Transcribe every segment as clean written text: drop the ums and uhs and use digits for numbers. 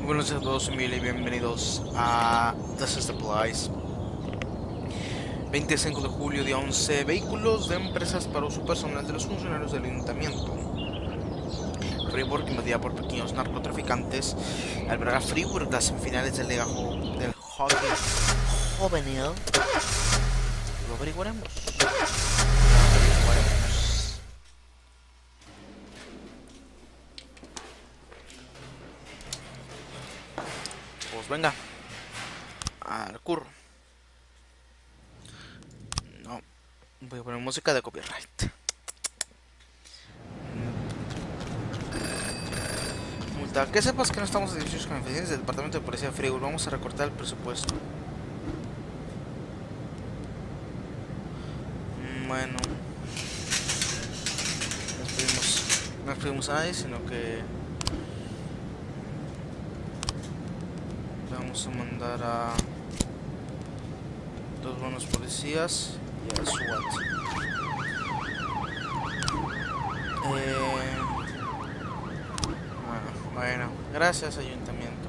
Buenos días a todos, soy Miguel y bienvenidos a This is the Place. 25 de julio, día 11. Vehículos de empresas para uso personal de los funcionarios del ayuntamiento. Friburg, invadida por pequeños narcotraficantes, alberga Friburg las semifinales del hockey juvenil. Lo averiguaremos. Pues venga, al curro. No, voy a poner música de copyright. Multa. Que sepas que no estamos satisfechos con eficiencias del departamento de policía de Friburg. Vamos a recortar el presupuesto. Bueno, no pedimos a nadie, sino que vamos a mandar a dos buenos policías y al SWAT. Bueno, gracias ayuntamiento.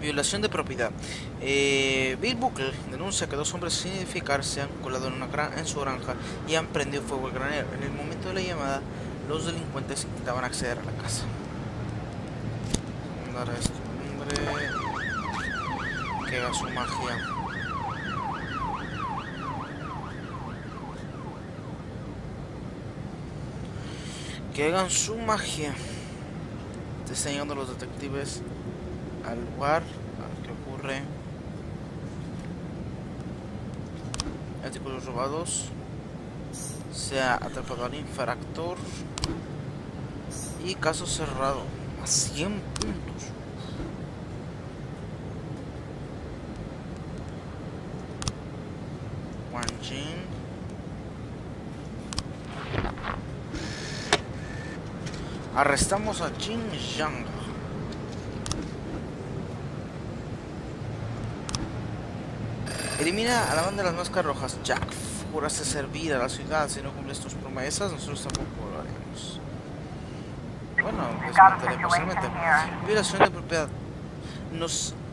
Violación de propiedad. Bill Buckle denuncia que dos hombres sin identificar se han colado en su granja y han prendido fuego al granero. En el momento de la llamada, los delincuentes intentaban acceder a la casa. Mandar a este hombre que haga su magia. Que hagan su magia. Te están llegando los detectives al lugar al que ocurre artículos robados. Se ha atrapado al infractor y caso cerrado a 100 puntos. Wanjin. Arrestamos a Jin Yang. Elimina a la banda de las máscaras rojas. Jack, juraste servir a la ciudad. Si no cumples tus promesas, nosotros tampoco lo haremos. Bueno, desmentiremos posiblemente. Violación de propiedad.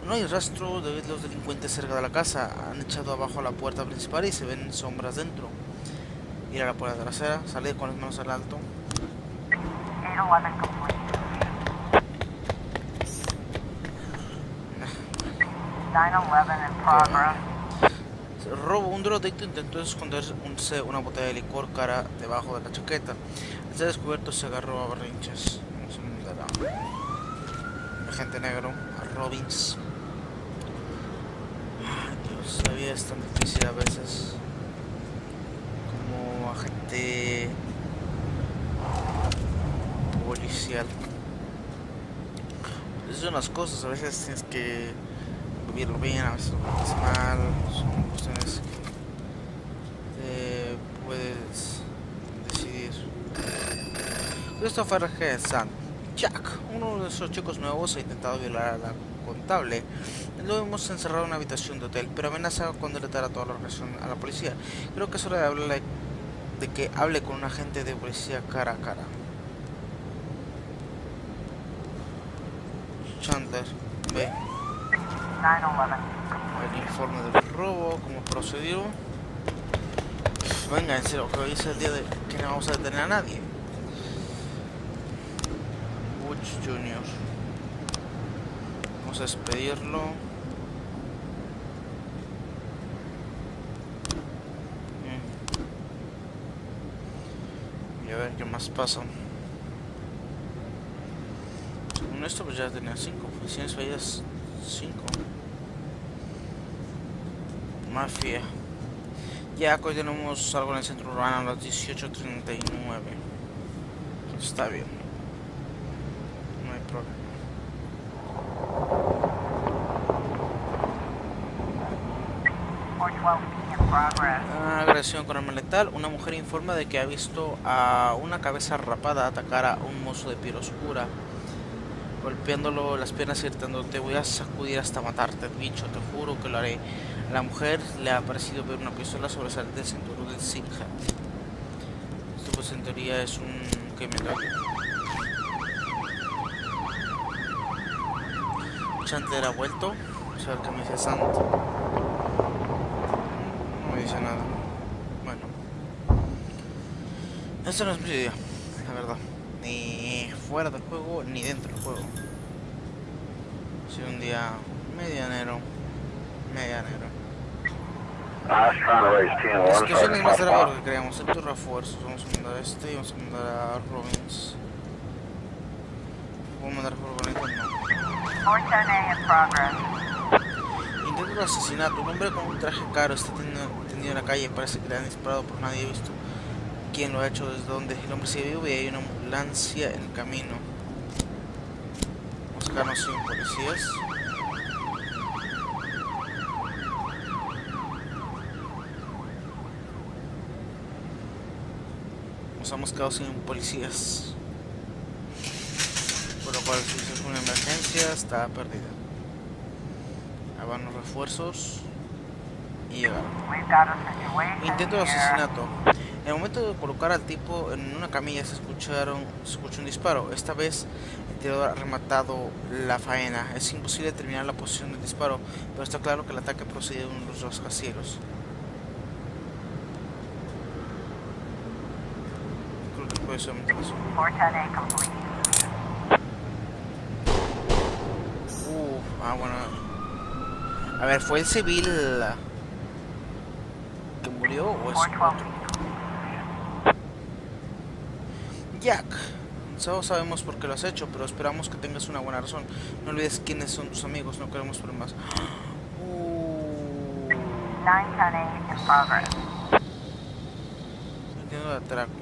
No hay rastro de los delincuentes cerca de la casa. Han echado abajo la puerta principal y se ven sombras dentro. Ir a la puerta trasera. Salir con las manos al alto. Robo. Un drogadicto intentó esconderse una botella de licor cara debajo de la chaqueta. Al ser descubierto se agarró a berrinches. Vamos a mandar a agente negro, a Robbins. Dios, la vida es tan difícil a veces. Como agente policial. Esas son las cosas, a veces tienes que vivirlo bien, a veces lo vives mal, son cuestiones que puedes decidir. Christopher G. Sand. Jack, uno de esos chicos nuevos, ha intentado violar a la contable. Lo hemos encerrado en una habitación de hotel, pero amenaza con deletar a toda la organización a la policía. Creo que es hora de que hable con un agente de policía cara a cara. Chandler, ve el informe del robo, cómo procedió. Venga, en serio, que hoy es el día de que no vamos a detener a nadie. Butch Jr. Vamos a despedirlo. Y a ver qué más pasa. Según esto, pues ya tenía 5 oficinas fallas. 5. Mafia. Ya hoy tenemos algo en el centro urbano a las 18:39. Está bien. No hay problema. Agresión con arma letal. Una mujer informa de que ha visto a una cabeza rapada atacar a un mozo de piel oscura, golpeándolo las piernas y gritando: te voy a sacudir hasta matarte, bicho, te juro que lo haré. A la mujer le ha parecido ver una pistola sobresalir del cinturón del Sinja. Esto pues en teoría es un crimen. Chandler ha vuelto. Vamos a ver qué me dice Sant. No me dice nada. Bueno. Este no es mi día, la verdad. Ni fuera del juego, ni dentro del juego. Ha sido un día medianero. La situación es más grave de lo que creíamos. Estos refuerzos. Vamos a mandar a este y vamos a mandar a Robbins. ¿Puedo mandar por bonito? No. Intento de asesinato. Un hombre con un traje caro está tendido en la calle. Parece que le han disparado, pero nadie ha visto quién lo ha hecho, desde dónde. El hombre sigue vivo y hay una ambulancia en el camino. Vamos a sacarnos 100 policías. Nos hemos quedado sin policías. Por lo cual, si es una emergencia, está perdida. Ahí van los refuerzos. Y llegaron. Intento de asesinato. En el momento de colocar al tipo en una camilla se escuchó un disparo. Esta vez el tirador ha rematado la faena. Es imposible determinar la posición del disparo, pero está claro que el ataque procede de uno de los rascacielos. Creo que puede ser un eso. Bueno. A ver, ¿fue el civil que murió o es otro? Jack, todos sabemos por qué lo has hecho, pero esperamos que tengas una buena razón. No olvides quiénes son tus amigos, no queremos problemas. Entiendo de atraco.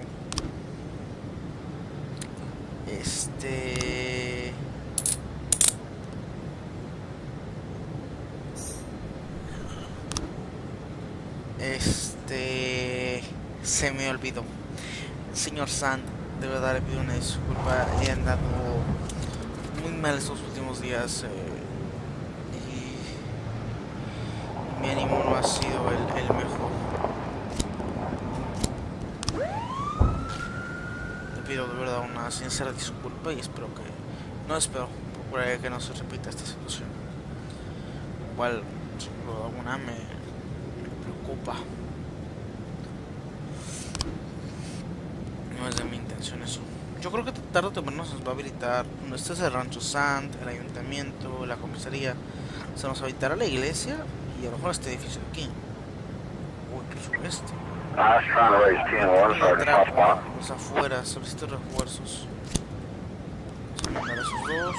Se me olvidó. Señor Sant, de verdad le pido una disculpa. He andado muy mal estos últimos días y mi ánimo no ha sido el mejor. Le pido de verdad una sincera disculpa y procuraré que no se repita esta situación. Igual, sin duda alguna, me preocupa. No es de mi intención eso. Yo creo que tarde o temprano se nos va a habilitar. Este es el rancho Sant, el ayuntamiento, la comisaría. Se nos habilitará la iglesia y a lo mejor este edificio de aquí. O incluso este. Los afueras, solicito refuerzos. Vamos a mandar a esos dos.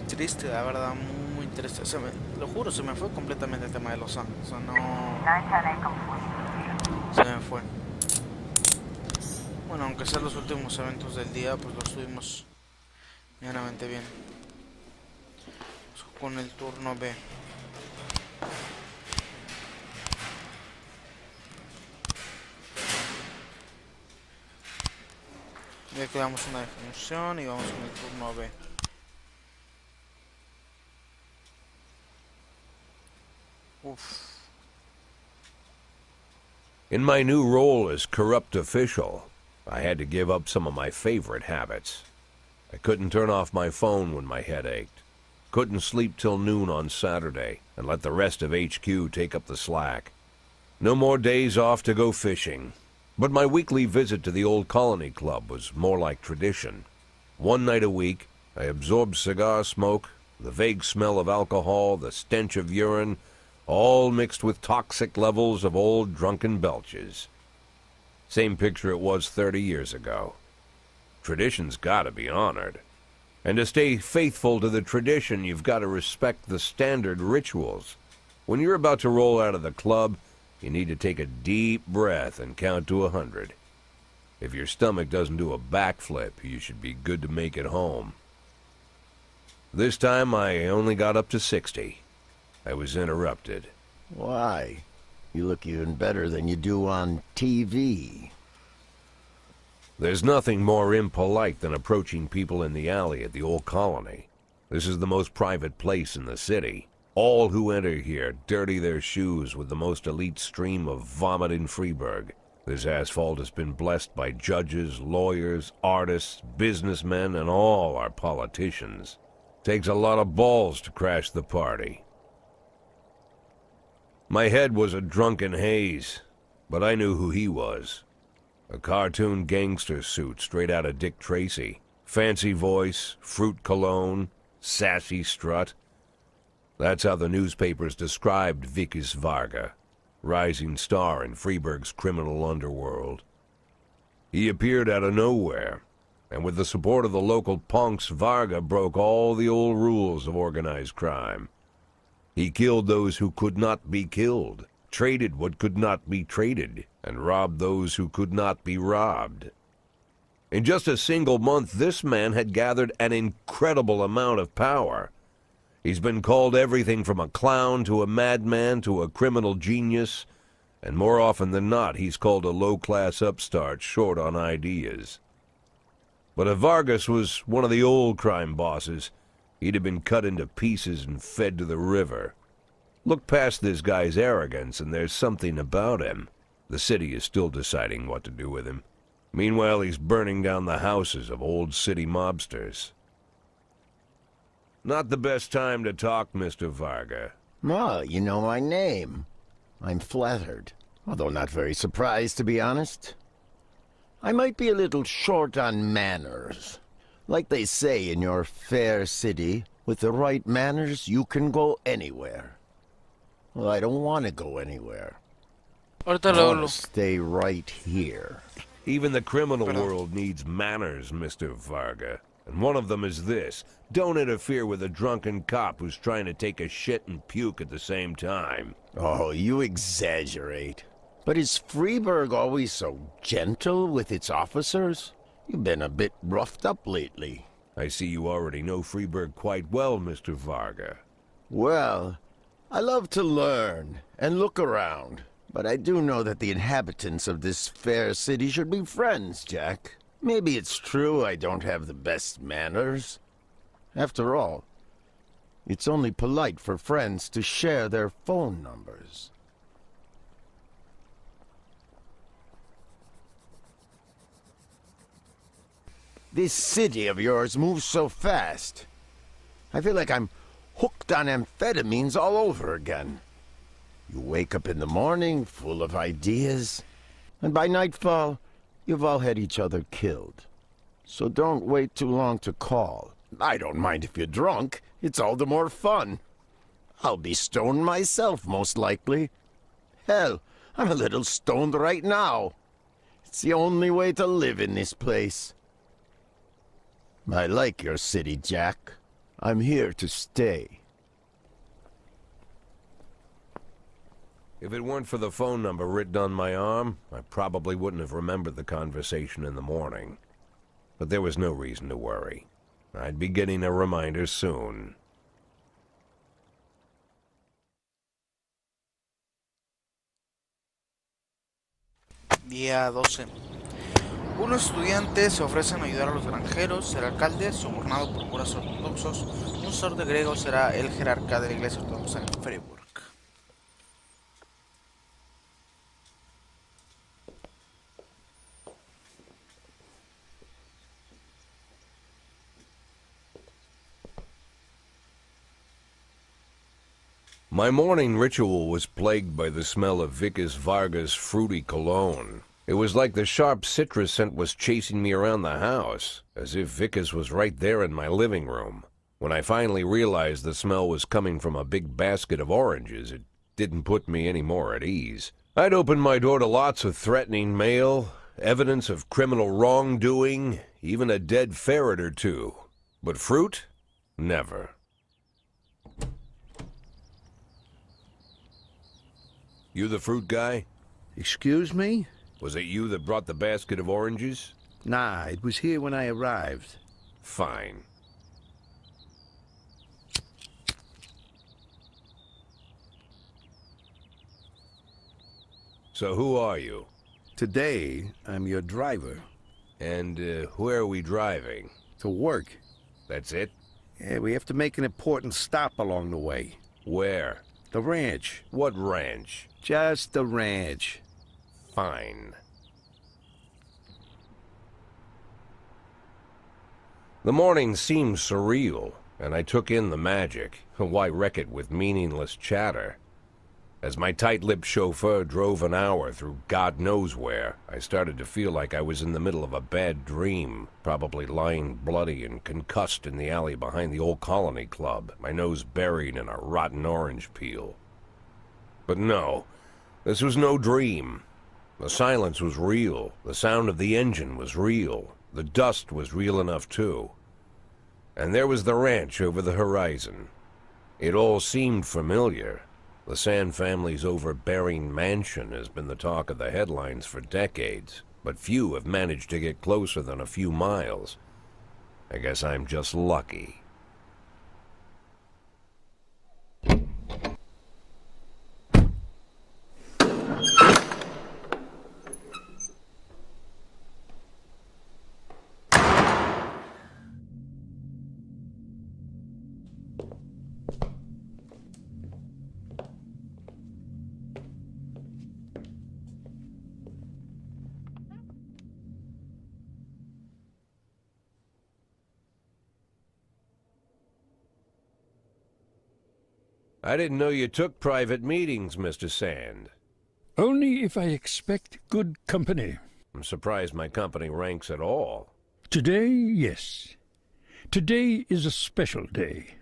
Triste, la verdad, muy triste. Lo juro, se me fue completamente el tema de Los Ángeles. O sea, no. Se me fue. Bueno, aunque sean los últimos eventos del día, pues los tuvimos medianamente bien. Con el turno B. Ya quedamos una definición y vamos con el turno B. In my new role as corrupt official, I had to give up some of my favorite habits. I couldn't turn off my phone when my head ached. Couldn't sleep till noon on Saturday and let the rest of HQ take up the slack. No more days off to go fishing. But my weekly visit to the old colony club was more like tradition. One night a week, I absorbed cigar smoke, the vague smell of alcohol, the stench of urine, all mixed with toxic levels of old drunken belches. Same picture it was 30 years ago. Tradition's gotta be honored. And to stay faithful to the tradition, you've got to respect the standard rituals. When you're about to roll out of the club, you need to take a deep breath and count to 100. If your stomach doesn't do a backflip, you should be good to make it home. This time I only got up to 60. I was interrupted. Why? You look even better than you do on TV. There's nothing more impolite than approaching people in the alley at the old colony. This is the most private place in the city. All who enter here dirty their shoes with the most elite stream of vomit in Freeburg. This asphalt has been blessed by judges, lawyers, artists, businessmen, and all our politicians. Takes a lot of balls to crash the party. My head was a drunken haze, but I knew who he was. A cartoon gangster suit straight out of Dick Tracy. Fancy voice, fruit cologne, sassy strut. That's how the newspapers described Vickis Varga, rising star in Freeburg's criminal underworld. He appeared out of nowhere, and with the support of the local punks, Varga broke all the old rules of organized crime. He killed those who could not be killed, traded what could not be traded, and robbed those who could not be robbed. In just a single month, this man had gathered an incredible amount of power. He's been called everything from a clown to a madman to a criminal genius, and more often than not, he's called a low-class upstart short on ideas. But if Vargas was one of the old crime bosses, he'd have been cut into pieces and fed to the river. Look past this guy's arrogance, and there's something about him. The city is still deciding what to do with him. Meanwhile, he's burning down the houses of old city mobsters. Not the best time to talk, Mr. Varga. Well, you know my name. I'm flattered, although not very surprised, to be honest. I might be a little short on manners. Like they say in your fair city, with the right manners, you can go anywhere. Well, I don't want to go anywhere. Ahorita I want lo... to stay right here. Even the criminal world needs manners, Mr. Varga. And one of them is this. Don't interfere with a drunken cop who's trying to take a shit and puke at the same time. Oh, you exaggerate. But is Freeburg always so gentle with its officers? You've been a bit roughed up lately. I see you already know Freeburg quite well, Mr. Varga. Well, I love to learn and look around. But I do know that the inhabitants of this fair city should be friends, Jack. Maybe it's true I don't have the best manners. After all, it's only polite for friends to share their phone numbers. This city of yours moves so fast. I feel like I'm hooked on amphetamines all over again. You wake up in the morning full of ideas, and by nightfall, you've all had each other killed. So don't wait too long to call. I don't mind if you're drunk. It's all the more fun. I'll be stoned myself, most likely. Hell, I'm a little stoned right now. It's the only way to live in this place. I like your city, Jack. I'm here to stay. If it weren't for the phone number written on my arm, I probably wouldn't have remembered the conversation in the morning. But there was no reason to worry. I'd be getting a reminder soon. Día 12. Unos estudiantes se ofrecen a ayudar a los granjeros. El alcalde, sobornado por curas ortodoxos. Un sordo griego será el jerarca de la iglesia ortodoxa en Freiburg. My morning ritual was plagued by the smell of Vickis Varga's fruity cologne. It was like the sharp citrus scent was chasing me around the house, as if Vickis was right there in my living room. When I finally realized the smell was coming from a big basket of oranges, it didn't put me any more at ease. I'd opened my door to lots of threatening mail, evidence of criminal wrongdoing, even a dead ferret or two. But fruit? Never. You the fruit guy? Excuse me? Was it you that brought the basket of oranges? Nah, it was here when I arrived. Fine. So who are you? Today, I'm your driver. And, where are we driving? To work. That's it? Yeah, we have to make an important stop along the way. Where? The ranch. What ranch? Just the ranch. Fine. The morning seemed surreal, and I took in the magic. Why wreck it with meaningless chatter? As my tight-lipped chauffeur drove an hour through God knows where, I started to feel like I was in the middle of a bad dream, probably lying bloody and concussed in the alley behind the old Colony Club, my nose buried in a rotten orange peel. But no, this was no dream. The silence was real, the sound of the engine was real, the dust was real enough too. And there was the ranch over the horizon. It all seemed familiar. The Sand family's overbearing mansion has been the talk of the headlines for decades, but few have managed to get closer than a few miles. I guess I'm just lucky. I didn't know you took private meetings, Mr. Sand. Only if I expect good company. I'm surprised my company ranks at all. Today, yes. Today is a special day.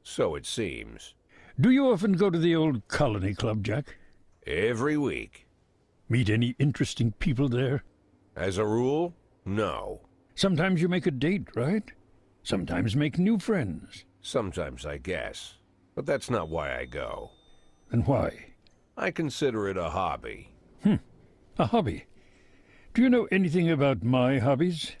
So it seems. Do you often go to the old Colony Club, Jack? Every week. Meet any interesting people there? As a rule, no. Sometimes you make a date, right? Sometimes make new friends. Sometimes, I guess. But that's not why I go. Then why? I consider it a hobby. A hobby. Do you know anything about my hobbies?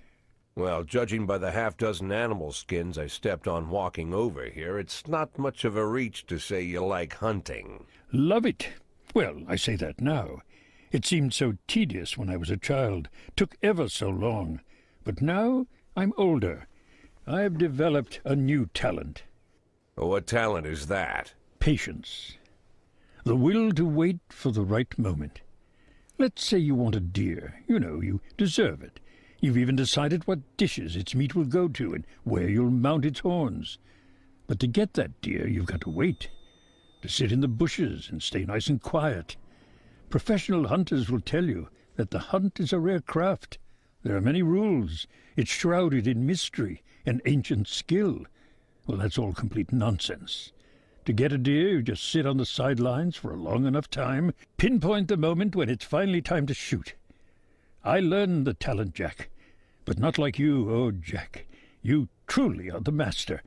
Well, judging by the half-dozen animal skins I stepped on walking over here, it's not much of a reach to say you like hunting. Love it. Well, I say that now. It seemed so tedious when I was a child. Took ever so long. But now I'm older. I've developed a new talent. What talent is that? Patience. The will to wait for the right moment. Let's say you want a deer. You know, you deserve it. You've even decided what dishes its meat will go to and where you'll mount its horns. But to get that deer, you've got to wait. To sit in the bushes and stay nice and quiet. Professional hunters will tell you that the hunt is a rare craft. There are many rules. It's shrouded in mystery and ancient skill. Well, that's all complete nonsense. To get a deer, you just sit on the sidelines for a long enough time, pinpoint the moment when it's finally time to shoot. I learned the talent, Jack, but not like you, oh, Jack. You truly are the master.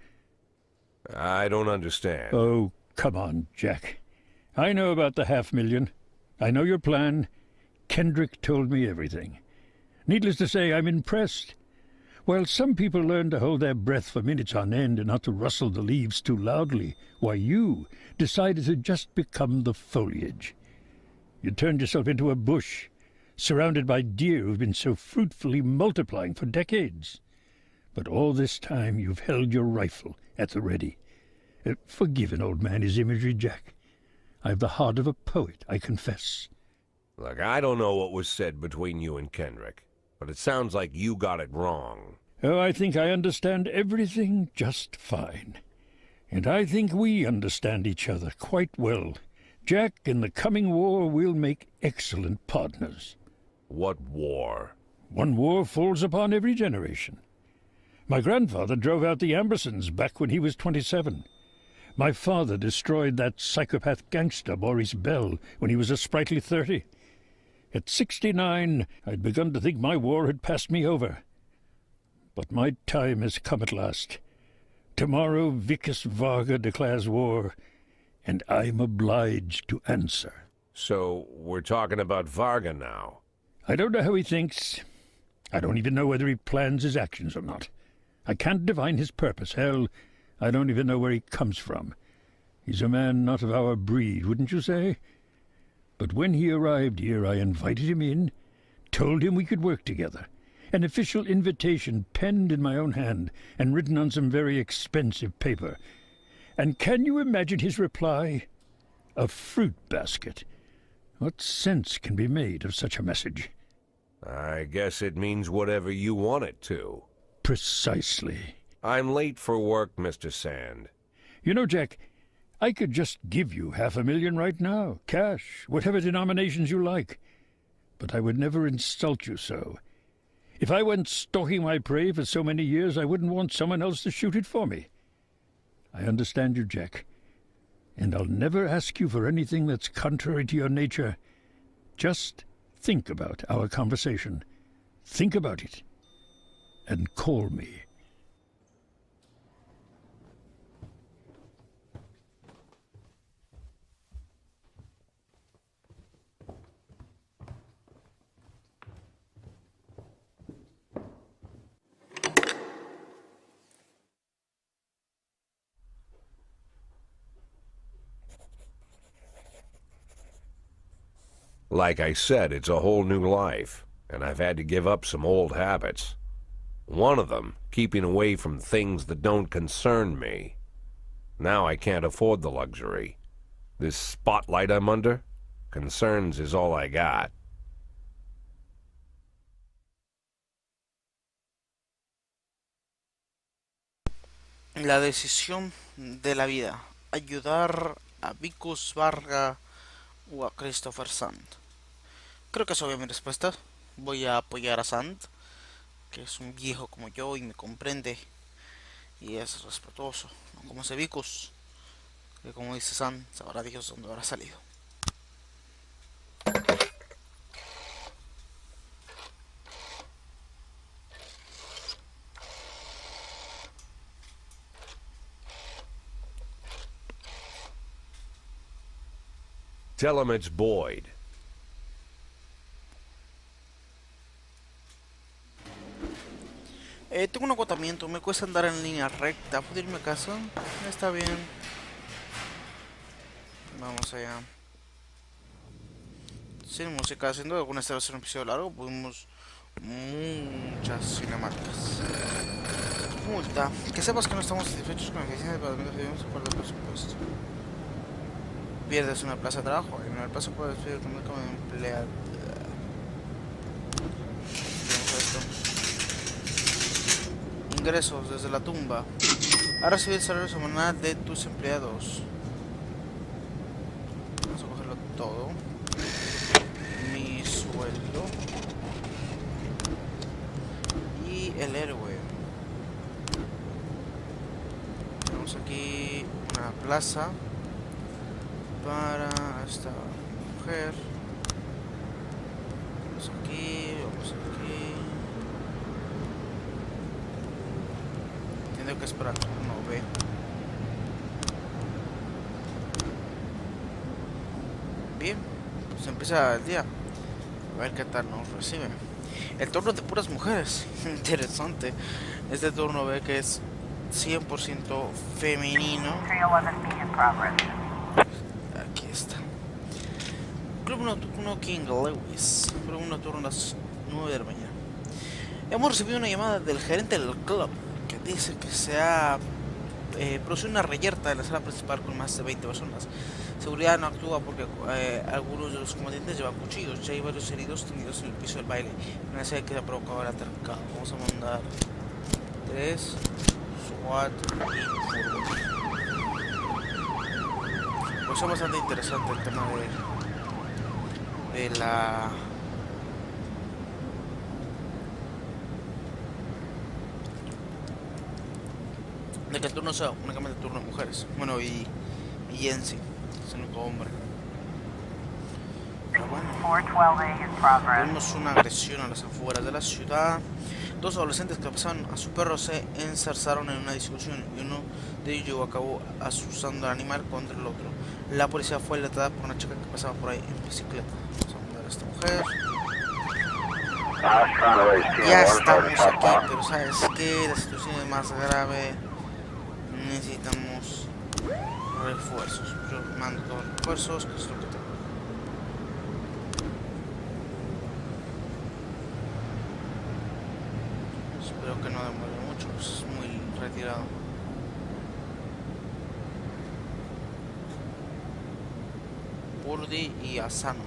I don't understand. Oh, come on, Jack. I know about the 500,000. I know your plan. Kendrick told me everything. Needless to say, I'm impressed. While some people learn to hold their breath for minutes on end and not to rustle the leaves too loudly, why you decided to just become the foliage. You turned yourself into a bush, surrounded by deer who've been so fruitfully multiplying for decades. But all this time you've held your rifle at the ready. Forgive an old man his imagery, Jack. I've the heart of a poet, I confess. Look, I don't know what was said between you and Kendrick, but it sounds like you got it wrong. Oh, I think I understand everything just fine. And I think we understand each other quite well. Jack, in the coming war, we'll make excellent partners. What war? One war falls upon every generation. My grandfather drove out the Ambersons back when he was 27. My father destroyed that psychopath gangster Maurice Bell when he was a sprightly 30. At 69, I'd begun to think my war had passed me over. But my time has come at last. Tomorrow Vicus Varga declares war, and I'm obliged to answer. So, we're talking about Varga now. I don't know how he thinks. I don't even know whether he plans his actions or not. I can't divine his purpose. Hell, I don't even know where he comes from. He's a man not of our breed, wouldn't you say? But when he arrived here, I invited him in, told him we could work together. An official invitation penned in my own hand and written on some very expensive paper. And can you imagine his reply? A fruit basket. What sense can be made of such a message? I guess it means whatever you want it to. Precisely. I'm late for work, Mr. Sand. You know, Jack, I could just give you $500,000 right now, cash, whatever denominations you like. But I would never insult you so. If I went stalking my prey for so many years, I wouldn't want someone else to shoot it for me. I understand you, Jack, and I'll never ask you for anything that's contrary to your nature. Just think about our conversation. Think about it, and call me. Like I said, it's a whole new life, and I've had to give up some old habits. One of them, keeping away from things that don't concern me. Now I can't afford the luxury. This spotlight I'm under, concerns is all I got. La decisión de la vida. Ayudar a Vicus Varga o a Christopher Sand. Creo que es obvia mi respuesta. Voy a apoyar a Sand, que es un viejo como yo y me comprende y es respetuoso, no como ese Vicus, que como dice Sand, sabrá Dios dónde habrá salido. Tell him it's Boyd. Tengo un agotamiento, me cuesta andar en línea recta. ¿Puedo irme a casa? Está bien. Vamos allá. Sin música, haciendo alguna esta va a ser un episodio largo, pudimos muchas cinemáticas. Multa. Que sepas que no estamos satisfechos con la eficiencia de pagamento que debemos por el presupuesto. Pierdes una plaza de trabajo y no el paso puede despedir como empleado. Ingresos desde la tumba. Ha recibido el salario semanal de tus empleados. Vamos a cogerlo todo. Mi sueldo. Y el héroe. Tenemos aquí una plaza para esta mujer. Vamos aquí, vamos aquí. Tengo que esperar no ve. Bien, pues empieza el día. A ver qué tal nos recibe. El turno de puras mujeres. Interesante. Este turno ve que es 100% femenino. Aquí está. Club nocturno King Lewis. Club nocturno a las 9 de la mañana. Hemos recibido una llamada del gerente del club que dice que se ha producido una reyerta en la sala principal con más de 20 personas. Seguridad no actúa porque algunos de los combatientes llevan cuchillos. Ya hay varios heridos tendidos en el piso del baile. Una serie que se ha provocado el atentado. Vamos a mandar 3 SWAT y pues es bastante interesante el tema de la de que el turno sea únicamente el turno de mujeres. Bueno, y Jensi es el único hombre. Pero bueno, vemos una agresión a las afueras de la ciudad. Dos adolescentes que pasaban a su perro se enzarzaron en una discusión y uno de ellos llevó a cabo asustando al animal contra el otro. La policía fue alertada por una chica que pasaba por ahí en bicicleta. Vamos a mandar a esta mujer. Ya estamos aquí, pero ¿sabes qué? La situación es más grave. Necesitamos refuerzos. Yo mando todos los refuerzos, que es lo que tengo. creo que no demora mucho, es muy retirado. Burdi y Asano.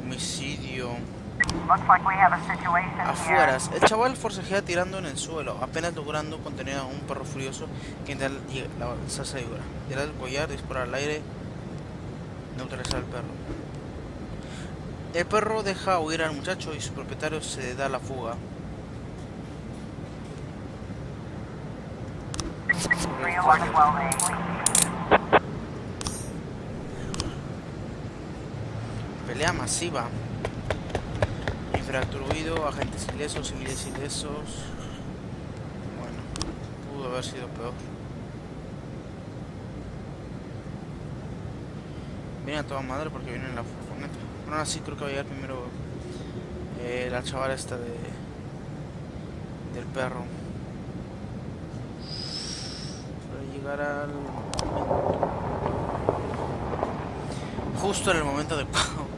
Homicidio. Afueras, el chaval forcejea tirando en el suelo, apenas logrando contener a un perro furioso que intenta lanzarse de figura. Tirar el collar, disparar al aire, neutralizar al perro. El perro deja huir al muchacho y su propietario se da la fuga. Pelea masiva. Infractuido, agentes ilesos, civiles ilesos. Bueno, pudo haber sido peor. Viene a toda madre porque viene en la furgoneta. Pero aún así creo que va a llegar primero la chavala esta del perro. Para llegar al justo en el momento adecuado.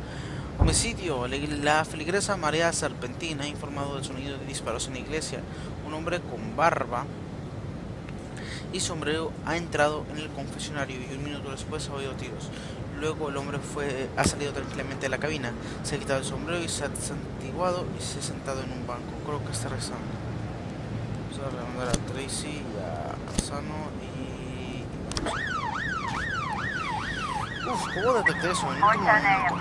Homicidio. La feligresa María Serpentina ha informado del sonido de disparos en la iglesia. Un hombre con barba y sombrero ha entrado en el confesionario y un minuto después ha oído tiros. Luego el hombre ha salido tranquilamente de la cabina, se ha quitado el sombrero y se ha santiguado y se ha sentado en un banco. Creo que está rezando. Vamos a remandar a Tracy y a Asano y... ¿cómo detecté eso? En el último momento.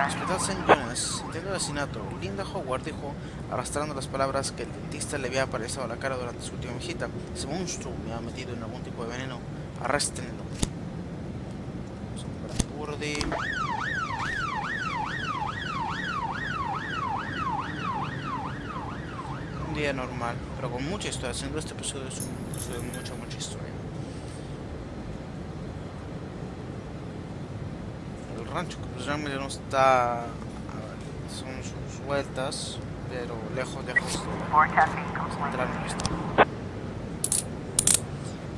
Hospital St. John's, intento de asesinato. Linda Howard dijo, arrastrando las palabras que el dentista le había aparecido a la cara durante su última visita. Ese monstruo me ha metido en algún tipo de veneno. Arréstenlo. Burdi. Un día normal, pero con mucha historia. Haciendo este episodio es un episodio de mucha historia. El rancho, que pues realmente no está... A ver, son sus vueltas, pero lejos de entrar en esto.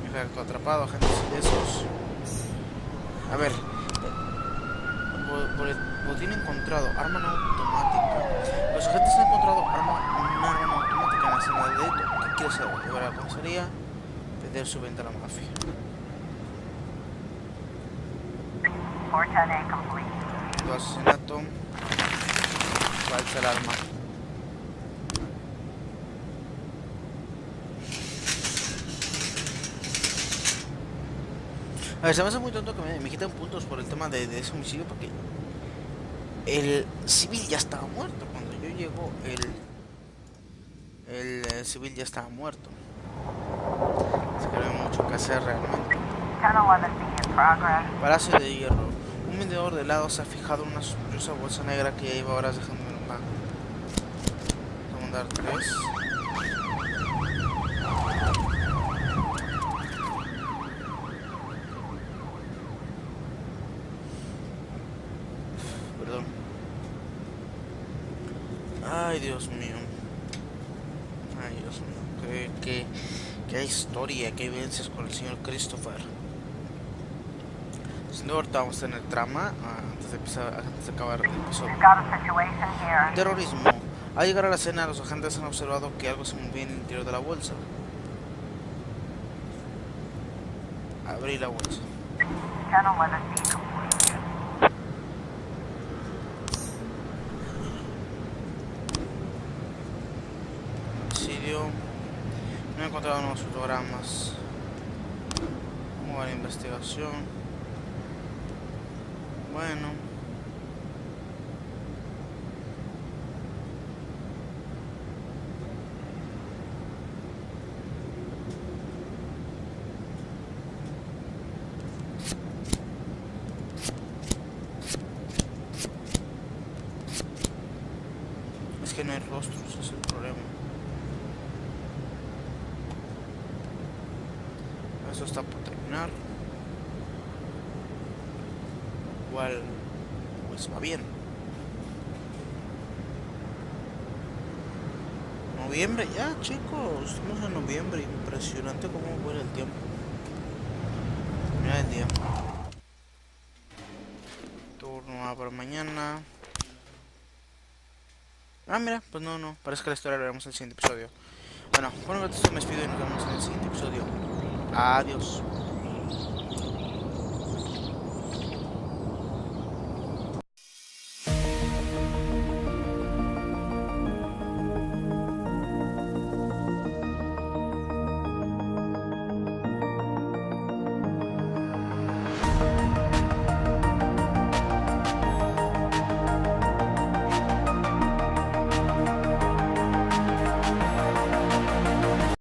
Efecto atrapado, agentes ilesos. A ver, por el botín encontrado, arma no automática. Los agentes han encontrado un arma no automática en la escena de delito. ¿Qué quiere hacer? Llevar a la comisaría, pedir su venta a la mafia. Tu asesinato, falsa el arma. A ver, se me hace muy tonto que me quitan puntos por el tema de ese homicidio, porque el civil ya estaba muerto. Cuando yo llego, el civil ya estaba muerto. Así que no hay mucho que hacer realmente. Palacio de Hierro. Un vendedor de helados ha fijado una sospechosa bolsa negra que ya lleva horas dejando en un banco. Vamos a mandar 3. Perdón. Ay, Dios mío. Ay, Dios mío. Que hay historia, que hay evidencias con el señor Christopher. Sin duda ahorita vamos a tener trama antes de acabar el episodio. Terrorismo. Al llegar a la escena, los agentes han observado que algo se movía en el interior de la bolsa. Abrí la bolsa. Homicidio. No he encontrado nuevos fotogramas. Vamos a la investigación. Bueno. Es que no hay rostros, ese es el problema. Eso está por terminar. Igual, pues va bien. Noviembre ya, chicos. Estamos en noviembre. Impresionante cómo vuela el tiempo. Mira el día. Nada para mañana. Ah, mira, pues no. Parece que la historia la veremos en el siguiente episodio. Bueno, por un rato me despido y nos vemos en el siguiente episodio. Adiós.